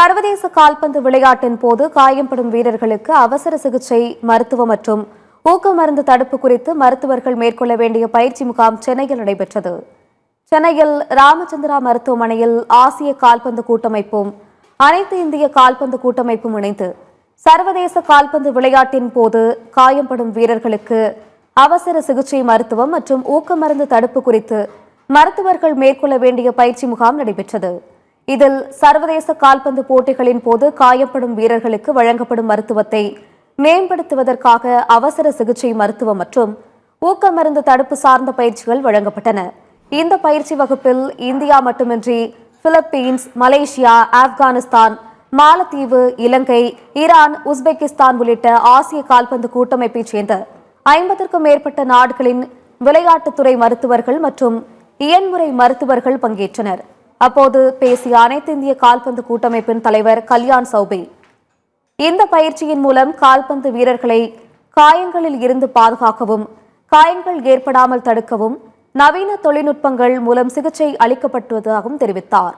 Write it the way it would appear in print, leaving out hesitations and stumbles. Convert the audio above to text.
சர்வதேச கால்பந்து விளையாட்டின் போது காயம்படும் வீரர்களுக்கு அவசர சிகிச்சை மருத்துவம் மற்றும் ஊக்க மருந்து தடுப்பு குறித்து மருத்துவர்கள் மேற்கொள்ள வேண்டிய பயிற்சி முகாம் சென்னையில் நடைபெற்றது. சென்னையில் ராமச்சந்திரா மருத்துவமனையில் ஆசிய கால்பந்து கூட்டமைப்பும் அனைத்து இந்திய கால்பந்து கூட்டமைப்பும் இணைந்து சர்வதேச கால்பந்து விளையாட்டின் போது காயம்படும் வீரர்களுக்கு அவசர சிகிச்சை மருத்துவம் மற்றும் ஊக்க மருந்து தடுப்பு குறித்து மருத்துவர்கள் மேற்கொள்ள வேண்டிய பயிற்சி முகாம் நடைபெற்றது. இதில் சர்வதேச கால்பந்து போட்டிகளின் போது காயப்படும் வீரர்களுக்கு வழங்கப்படும் மருத்துவத்தை மேம்படுத்துவதற்காக அவசர சிகிச்சை மருத்துவம் மற்றும் ஊக்க மருந்து தடுப்பு சார்ந்த பயிற்சிகள் வழங்கப்பட்டன. இந்த பயிற்சி வகுப்பில் இந்தியா மட்டுமின்றி பிலிப்பீன்ஸ், மலேசியா, ஆப்கானிஸ்தான், மாலத்தீவு, இலங்கை, ஈரான், உஸ்பெகிஸ்தான் உள்ளிட்ட ஆசிய கால்பந்து கூட்டமைப்பைச் சேர்ந்த 50க்கும் மேற்பட்ட நாடுகளின் விளையாட்டுத்துறை மருத்துவர்கள் மற்றும் இயன்முறை மருத்துவர்கள் பங்கேற்றனர். அப்போது பேசிய அனைத்து இந்திய கால்பந்து கூட்டமைப்பின் தலைவர் கல்யாண் சௌபே, இந்த பயிற்சியின் மூலம் கால்பந்து வீரர்களை காயங்களில் இருந்து பாதுகாக்கவும் காயங்கள் ஏற்படாமல் தடுக்கவும் நவீன தொழில்நுட்பங்கள் மூலம் சிகிச்சை அளிக்கப்பட்டதாகவும் தெரிவித்தார்.